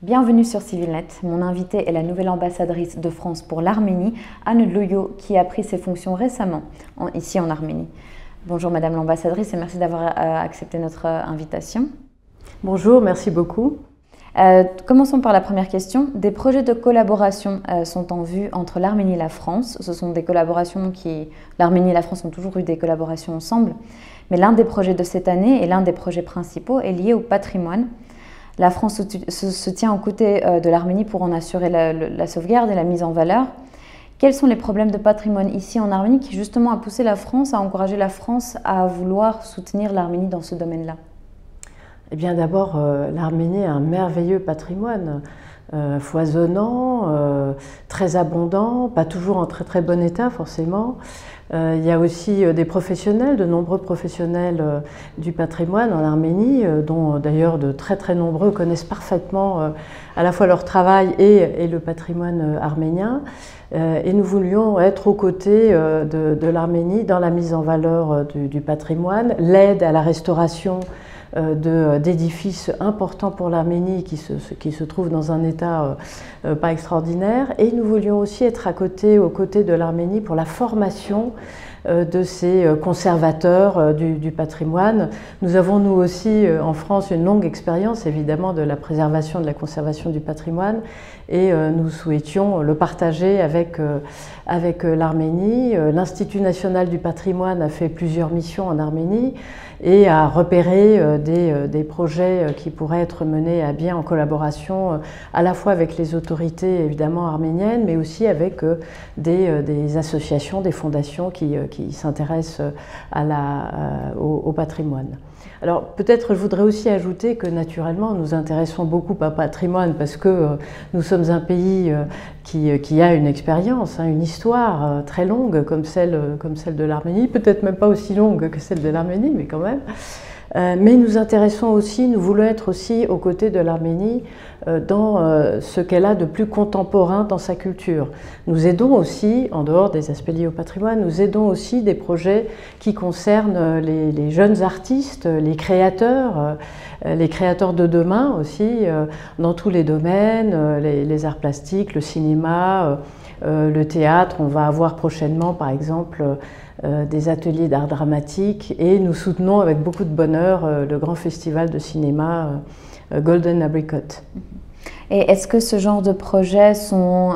Bienvenue sur CivilNet. Mon invitée est la nouvelle ambassadrice de France pour l'Arménie, Anne Loyo, qui a pris ses fonctions récemment ici en Arménie. Bonjour Madame l'ambassadrice et merci d'avoir accepté notre invitation. Bonjour, merci beaucoup. Commençons par la première question. Des projets de collaboration sont en vue entre l'Arménie et la France. Ce sont des collaborations l'Arménie et la France ont toujours eu des collaborations ensemble. Mais l'un des projets de cette année et l'un des projets principaux est lié au patrimoine. La France se tient aux côtés de l'Arménie pour en assurer la sauvegarde et la mise en valeur. Quels sont les problèmes de patrimoine ici en Arménie qui justement a poussé la France, a encouragé la France à vouloir soutenir l'Arménie dans ce domaine-là? Eh bien d'abord, l'Arménie a un merveilleux patrimoine, foisonnant, très abondant, pas toujours en très bon état forcément. Il y a aussi des professionnels, de nombreux professionnels du patrimoine en Arménie, dont d'ailleurs de très nombreux connaissent parfaitement à la fois leur travail et le patrimoine arménien. Et nous voulions être aux côtés de l'Arménie dans la mise en valeur du patrimoine, l'aide à la restauration d'édifices importants pour l'Arménie qui se trouvent dans un état pas extraordinaire. Et nous voulions aussi être aux côtés de l'Arménie pour la formation de ces conservateurs du patrimoine. Nous avons nous aussi en France une longue expérience évidemment de la préservation, de la conservation du patrimoine et nous souhaitions le partager avec l'Arménie. L'Institut national du patrimoine a fait plusieurs missions en Arménie et a repéré des projets qui pourraient être menés à bien en collaboration à la fois avec les autorités évidemment arméniennes mais aussi avec des associations, des fondations qui s'intéressent au patrimoine. Alors peut-être je voudrais aussi ajouter que naturellement nous intéressons beaucoup au patrimoine parce que nous sommes un pays qui a une expérience, une histoire très longue comme celle de l'Arménie, peut-être même pas aussi longue que celle de l'Arménie, mais quand même. Mais nous voulons être aussi aux côtés de l'Arménie dans ce qu'elle a de plus contemporain dans sa culture. Nous aidons aussi, en dehors des aspects liés au patrimoine, nous aidons aussi des projets qui concernent les jeunes artistes, les créateurs de demain aussi, dans tous les domaines, les arts plastiques, le cinéma, le théâtre. On va avoir prochainement, par exemple, des ateliers d'art dramatique et nous soutenons avec beaucoup de bonheur le grand festival de cinéma Golden Apricot. Et est-ce que ce genre de projets sont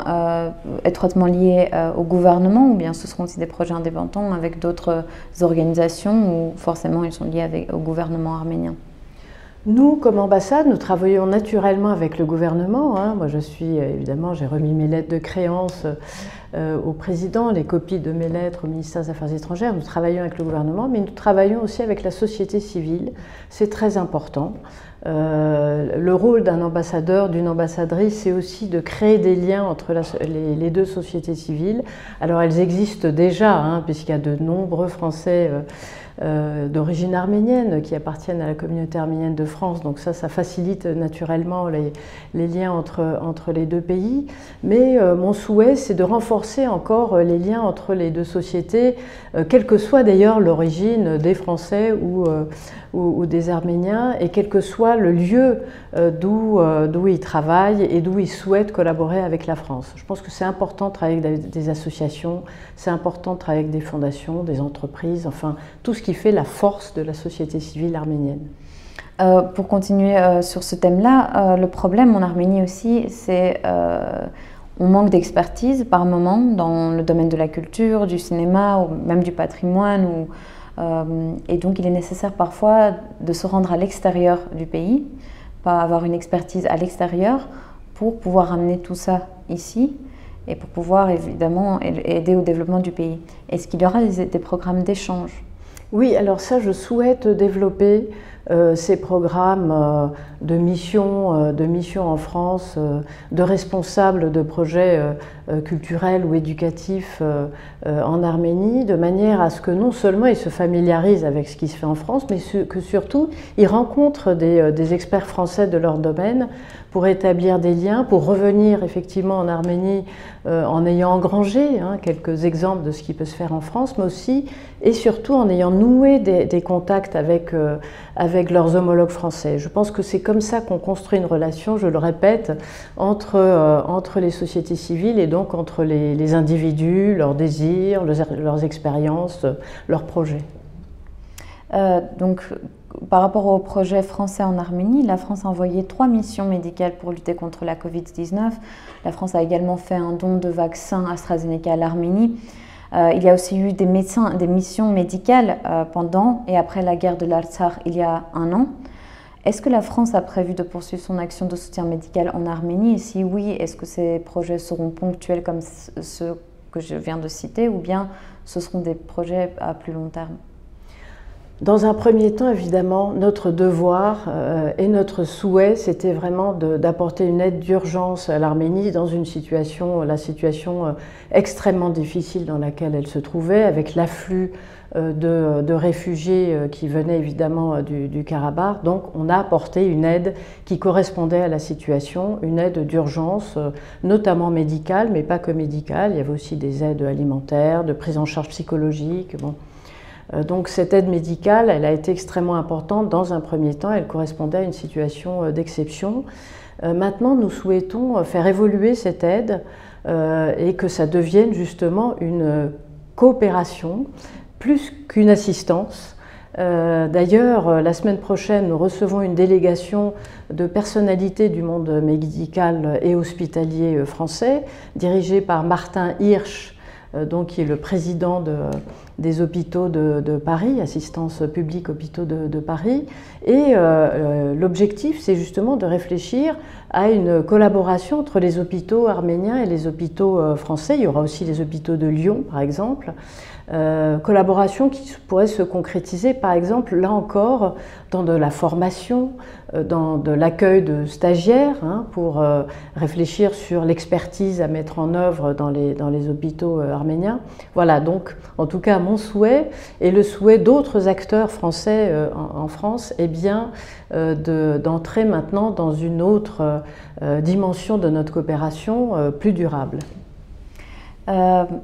étroitement liés au gouvernement ou bien ce seront aussi des projets indépendants avec d'autres organisations ou forcément ils sont liés au gouvernement arménien? Nous, comme ambassade, nous travaillons naturellement avec le gouvernement. Moi, j'ai remis mes lettres de créance au président, les copies de mes lettres au ministère des Affaires étrangères. Nous travaillons avec le gouvernement, mais nous travaillons aussi avec la société civile. C'est très important. Le rôle d'un ambassadeur, d'une ambassadrice, c'est aussi de créer des liens entre les deux sociétés civiles. Alors, elles existent déjà, puisqu'il y a de nombreux Français d'origine arménienne qui appartiennent à la communauté arménienne de France, donc ça facilite naturellement les liens entre les deux pays. Mais mon souhait, c'est de renforcer encore les liens entre les deux sociétés, quelle que soit d'ailleurs l'origine des Français ou des Arméniens, et quel que soit le lieu d'où ils travaillent et d'où ils souhaitent collaborer avec la France. Je pense que c'est important de travailler avec des associations, c'est important de travailler avec des fondations, des entreprises, enfin tout ce qui fait la force de la société civile arménienne. Pour continuer sur ce thème-là, le problème en Arménie aussi, c'est on manque d'expertise par moment dans le domaine de la culture, du cinéma ou même du patrimoine. Et donc il est nécessaire parfois de se rendre à l'extérieur du pays, pas avoir une expertise à l'extérieur pour pouvoir amener tout ça ici et pour pouvoir évidemment aider au développement du pays. Est-ce qu'il y aura des programmes d'échange? Oui, alors ça, je souhaite développer ces programmes de mission en France, de responsables de projets culturels ou éducatifs en Arménie, de manière à ce que non seulement ils se familiarisent avec ce qui se fait en France, mais que surtout ils rencontrent des experts français de leur domaine pour établir des liens, pour revenir effectivement en Arménie en ayant engrangé quelques exemples de ce qui peut se faire en France, mais aussi et surtout en ayant noué des contacts avec avec leurs homologues français. Je pense que c'est comme ça qu'on construit une relation, je le répète, entre les sociétés civiles et donc entre les individus, leurs désirs, leurs expériences, leurs projets. Donc, par rapport au projet français en Arménie, la France a envoyé 3 missions médicales pour lutter contre la Covid-19. La France a également fait un don de vaccins AstraZeneca à l'Arménie. Il y a aussi eu des missions médicales pendant et après la guerre de l'Artsakh il y a 1 an. Est-ce que la France a prévu de poursuivre son action de soutien médical en Arménie? Et si oui, est-ce que ces projets seront ponctuels comme ceux que je viens de citer ou bien ce seront des projets à plus long terme? Dans un premier temps, évidemment, notre devoir et notre souhait, c'était vraiment d'apporter une aide d'urgence à l'Arménie dans la situation extrêmement difficile dans laquelle elle se trouvait, avec l'afflux de réfugiés qui venaient évidemment du Karabakh. Donc on a apporté une aide qui correspondait à la situation, une aide d'urgence, notamment médicale, mais pas que médicale. Il y avait aussi des aides alimentaires, de prise en charge psychologique. Bon. Donc cette aide médicale, elle a été extrêmement importante dans un premier temps, elle correspondait à une situation d'exception. Maintenant, nous souhaitons faire évoluer cette aide et que ça devienne justement une coopération plus qu'une assistance. D'ailleurs, la semaine prochaine, nous recevons une délégation de personnalités du monde médical et hospitalier français, dirigée par Martin Hirsch, qui est le président des hôpitaux de Paris, Assistance publique hôpitaux de Paris. Et l'objectif, c'est justement de réfléchir à une collaboration entre les hôpitaux arméniens et les hôpitaux français. Il y aura aussi les hôpitaux de Lyon, par exemple. Collaboration qui pourrait se concrétiser, par exemple, là encore, dans de la formation, dans de l'accueil de stagiaires, pour réfléchir sur l'expertise à mettre en œuvre dans les hôpitaux arméniens. Voilà, donc, en tout cas, mon souhait et le souhait d'autres acteurs français en France est bien d'entrer maintenant dans une autre dimension de notre coopération plus durable.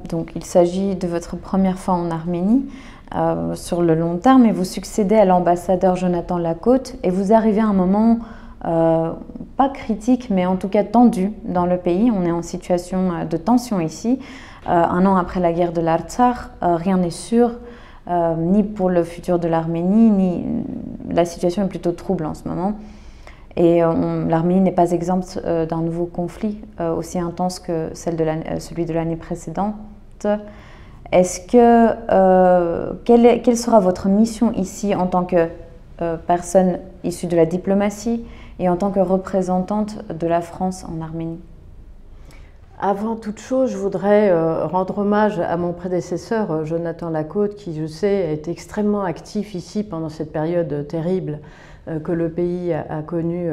Donc il s'agit de votre première fois en Arménie sur le long terme et vous succédez à l'ambassadeur Jonathan Lacote et vous arrivez à un moment pas critique mais en tout cas tendu dans le pays. On est en situation de tension ici. 1 an après la guerre de l'Artsakh, rien n'est sûr, ni pour le futur de l'Arménie, ni la situation est plutôt trouble en ce moment. Et l'Arménie n'est pas exempte d'un nouveau conflit aussi intense que celui de l'année précédente. Est-ce que, quelle sera votre mission ici en tant que personne issue de la diplomatie et en tant que représentante de la France en Arménie? Avant toute chose, je voudrais rendre hommage à mon prédécesseur, Jonathan Lacote, qui, je sais, a été extrêmement actif ici pendant cette période terrible que le pays a connue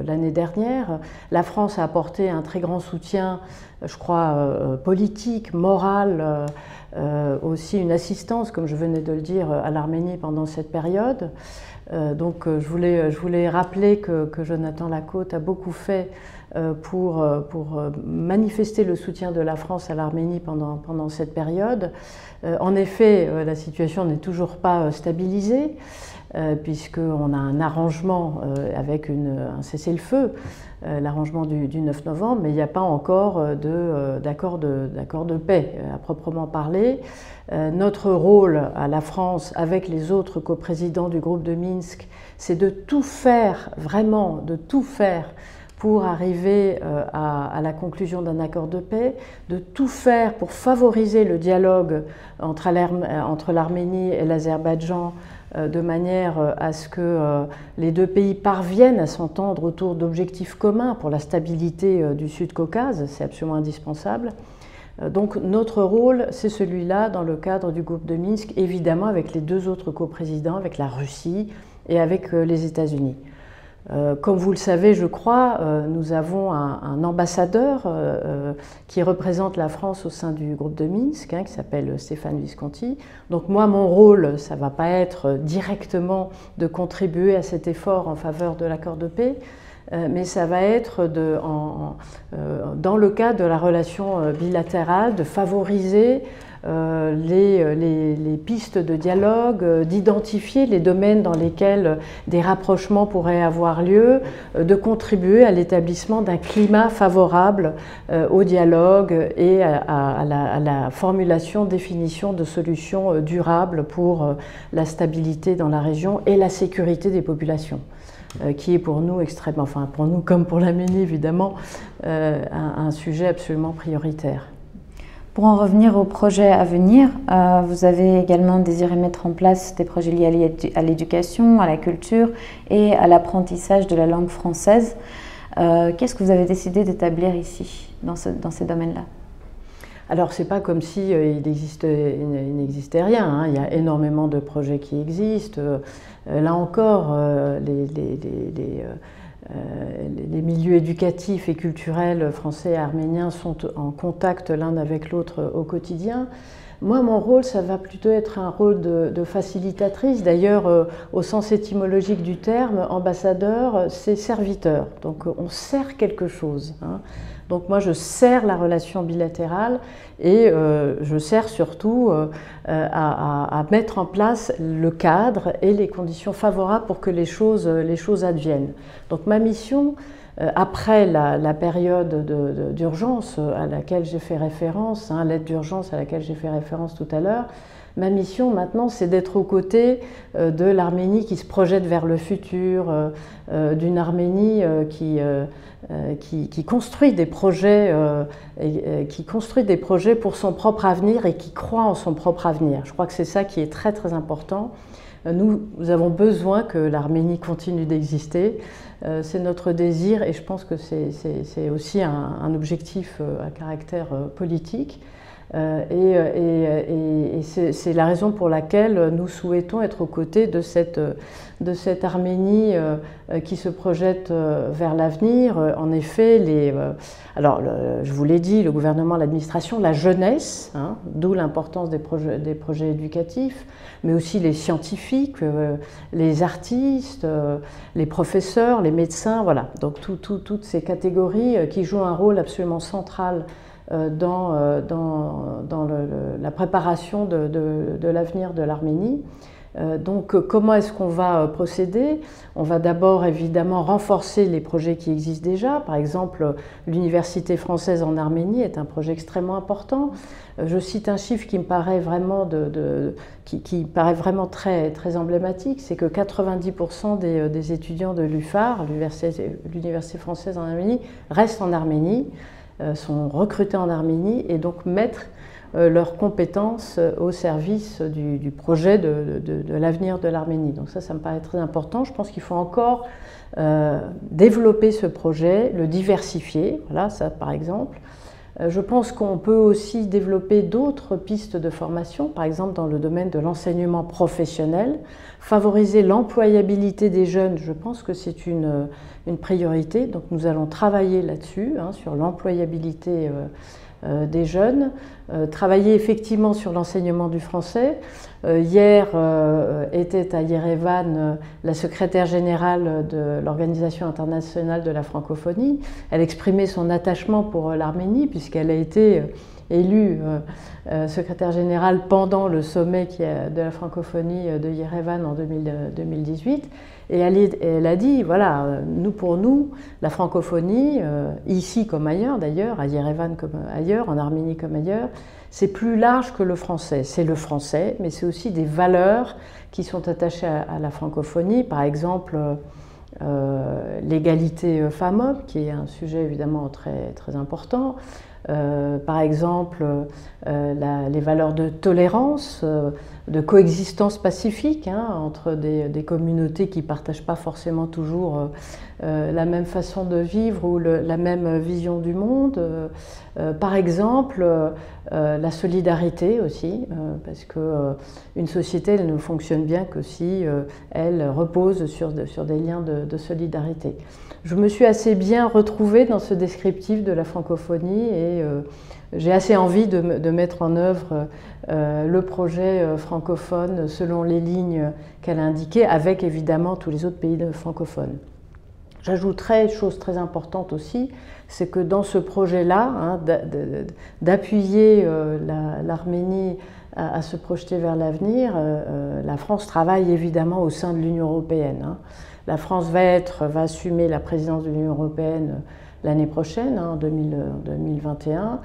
l'année dernière. La France a apporté un très grand soutien, je crois, politique, moral, aussi une assistance, comme je venais de le dire, à l'Arménie pendant cette période. Donc je voulais rappeler que Jonathan Lacote a beaucoup fait pour manifester le soutien de la France à l'Arménie pendant cette période. En effet, la situation n'est toujours pas stabilisée, puisqu'on a un arrangement avec un cessez-le-feu, l'arrangement du 9 novembre, mais il n'y a pas encore d'accord de paix à proprement parler. Notre rôle à la France, avec les autres coprésidents du groupe de Minsk, c'est de tout faire, vraiment de tout faire, pour arriver à la conclusion d'un accord de paix, de tout faire pour favoriser le dialogue entre l'Arménie et l'Azerbaïdjan de manière à ce que les deux pays parviennent à s'entendre autour d'objectifs communs pour la stabilité du Sud-Caucase, c'est absolument indispensable. Donc notre rôle, c'est celui-là dans le cadre du groupe de Minsk, évidemment avec les 2 autres coprésidents, avec la Russie et avec les États-Unis. Comme vous le savez, je crois, nous avons un ambassadeur qui représente la France au sein du groupe de Minsk, qui s'appelle Stéphane Visconti. Donc moi, mon rôle, ça ne va pas être directement de contribuer à cet effort en faveur de l'accord de paix, mais ça va être dans le cadre de la relation bilatérale de favoriser les pistes de dialogue, d'identifier les domaines dans lesquels des rapprochements pourraient avoir lieu, de contribuer à l'établissement d'un climat favorable au dialogue et à la formulation, définition de solutions durables pour la stabilité dans la région et la sécurité des populations, qui est pour nous extrêmement, enfin pour nous comme pour l'Arménie évidemment, un sujet absolument prioritaire. Pour en revenir aux projets à venir, vous avez également désiré mettre en place des projets liés à l'éducation, à la culture et à l'apprentissage de la langue française. Qu'est-ce que vous avez décidé d'établir ici, dans ces domaines-là? Alors, c'est pas comme si il n'existait rien, hein. Il y a énormément de projets qui existent. Là encore, les milieux éducatifs et culturels français et arméniens sont en contact l'un avec l'autre au quotidien. Moi, mon rôle, ça va plutôt être un rôle de facilitatrice. D'ailleurs, au sens étymologique du terme, ambassadeur, c'est serviteur. Donc, on sert quelque chose, hein. Donc moi, je sers la relation bilatérale et je sers surtout à mettre en place le cadre et les conditions favorables pour que les choses adviennent. Donc ma mission, après la période d'urgence à laquelle j'ai fait référence, hein, l'aide d'urgence à laquelle j'ai fait référence tout à l'heure, ma mission maintenant, c'est d'être aux côtés de l'Arménie qui se projette vers le futur, d'une Arménie qui construit des projets, pour son propre avenir et qui croit en son propre avenir. Je crois que c'est ça qui est très très important. Nous avons besoin que l'Arménie continue d'exister. C'est notre désir et je pense que c'est aussi un objectif à caractère politique. Et c'est la raison pour laquelle nous souhaitons être aux côtés de cette Arménie qui se projette vers l'avenir. En effet, je vous l'ai dit, le gouvernement, l'administration, la jeunesse, hein, d'où l'importance des projets éducatifs, mais aussi les scientifiques, les artistes, les professeurs, les médecins, voilà. Donc toutes ces catégories qui jouent un rôle absolument central dans la préparation de l'avenir de l'Arménie. Donc comment est-ce qu'on va procéder? On va d'abord évidemment renforcer les projets qui existent déjà. Par exemple, l'Université française en Arménie est un projet extrêmement important. Je cite un chiffre qui me paraît vraiment, très, très emblématique, c'est que 90% des étudiants de l'UFAR, l'Université française en Arménie, restent en Arménie, sont recrutés en Arménie et donc mettent leurs compétences au service du projet de l'avenir de l'Arménie. Donc ça me paraît très important. Je pense qu'il faut encore développer ce projet, le diversifier, voilà, ça par exemple. Je pense qu'on peut aussi développer d'autres pistes de formation, par exemple dans le domaine de l'enseignement professionnel, favoriser l'employabilité des jeunes, je pense que c'est une priorité, donc nous allons travailler là-dessus, hein, sur l'employabilité des jeunes, travailler effectivement sur l'enseignement du français. Hier était à Yerevan la secrétaire générale de l'Organisation internationale de la francophonie. Elle exprimait son attachement pour l'Arménie puisqu'elle a été élue secrétaire générale pendant le sommet de la francophonie de Yerevan en 2018. Et elle a dit, voilà, pour nous, la francophonie, ici comme ailleurs d'ailleurs, à Yerevan comme ailleurs, en Arménie comme ailleurs, c'est plus large que le français. C'est le français, mais c'est aussi des valeurs qui sont attachées à la francophonie. Par exemple, l'égalité femmes-hommes, qui est un sujet évidemment très, très important. Par exemple, les valeurs de tolérance, de coexistence pacifique, hein, entre des communautés qui ne partagent pas forcément toujours la même façon de vivre ou la même vision du monde. Par exemple, la solidarité aussi, parce qu'une société elle ne fonctionne bien que si elle repose sur des liens de solidarité. Je me suis assez bien retrouvée dans ce descriptif de la francophonie et j'ai assez envie de mettre en œuvre le projet francophone selon les lignes qu'elle a indiquées, avec évidemment tous les autres pays francophones. J'ajouterais, chose très importante aussi, c'est que dans ce projet-là, hein, d'appuyer l'Arménie à se projeter vers l'avenir, la France travaille évidemment au sein de l'Union européenne. Hein. La France va assumer la présidence de l'Union européenne l'année prochaine, hein, en 2021.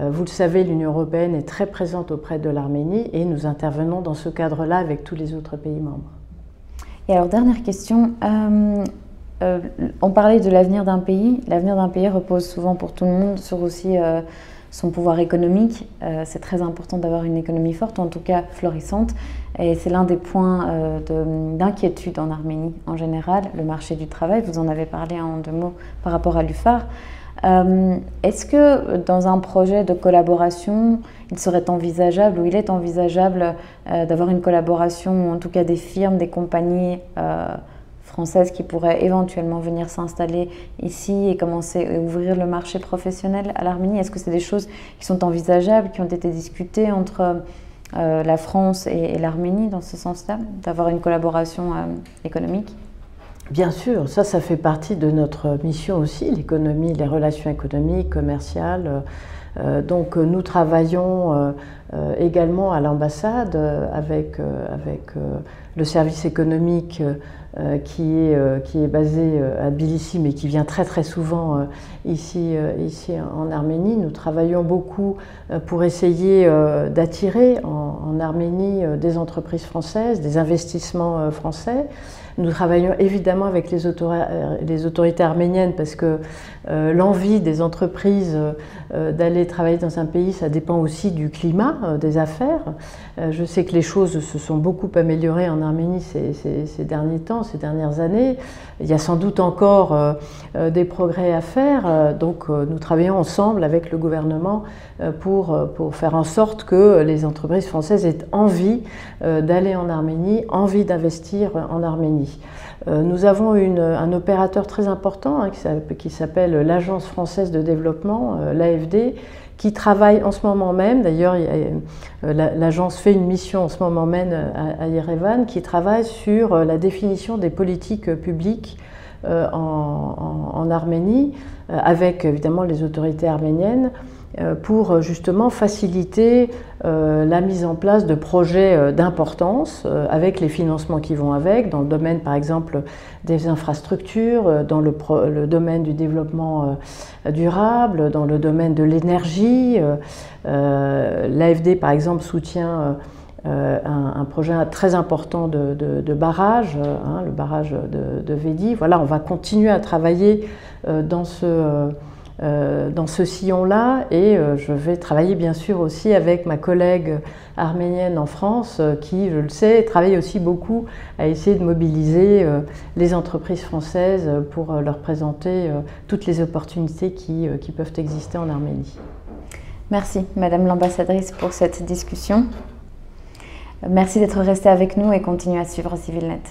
Vous le savez, l'Union européenne est très présente auprès de l'Arménie et nous intervenons dans ce cadre-là avec tous les autres pays membres. Et alors, dernière question. On parlait de l'avenir d'un pays. L'avenir d'un pays repose souvent pour tout le monde sur aussi son pouvoir économique. C'est très important d'avoir une économie forte, en tout cas florissante. Et c'est l'un des points d'inquiétude en Arménie en général, le marché du travail. Vous en avez parlé en 2 mots par rapport à l'UFAR. Est-ce que dans un projet de collaboration, il serait envisageable ou il est envisageable d'avoir une collaboration, en tout cas des firmes, des compagnies françaises qui pourraient éventuellement venir s'installer ici et commencer à ouvrir le marché professionnel à l'Arménie? Est-ce que c'est des choses qui sont envisageables, qui ont été discutées entre la France et l'Arménie dans ce sens-là, d'avoir une collaboration économique? Bien sûr, ça fait partie de notre mission aussi, l'économie, les relations économiques, commerciales. Donc nous travaillons également à l'ambassade avec le service économique qui est basé à Tbilissi mais qui vient très souvent ici en Arménie. Nous travaillons beaucoup pour essayer d'attirer en Arménie des entreprises françaises, des investissements français. Nous travaillons évidemment avec les autorités arméniennes parce que l'envie des entreprises d'aller travailler dans un pays, ça dépend aussi du climat des affaires. Je sais que les choses se sont beaucoup améliorées en Arménie ces derniers temps, ces dernières années. Il y a sans doute encore des progrès à faire. Donc nous travaillons ensemble avec le gouvernement pour faire en sorte que les entreprises françaises aient envie d'aller en Arménie, envie d'investir en Arménie. Nous avons un opérateur très important hein, qui s'appelle l'Agence française de développement, l'AFD, qui travaille en ce moment même, d'ailleurs l'agence fait une mission en ce moment même à Yerevan, qui travaille sur la définition des politiques publiques en Arménie, avec évidemment les autorités arméniennes, pour justement faciliter la mise en place de projets d'importance avec les financements qui vont avec, dans le domaine par exemple des infrastructures, dans le domaine du développement durable, dans le domaine de l'énergie. L'AFD par exemple soutient un projet très important de barrage, hein, le barrage de Vedi. Voilà, on va continuer à travailler dans ce sillon-là et je vais travailler bien sûr aussi avec ma collègue arménienne en France qui, je le sais, travaille aussi beaucoup à essayer de mobiliser les entreprises françaises pour leur présenter toutes les opportunités qui peuvent exister en Arménie. Merci Madame l'ambassadrice pour cette discussion. Merci d'être restée avec nous et continuez à suivre CivilNet.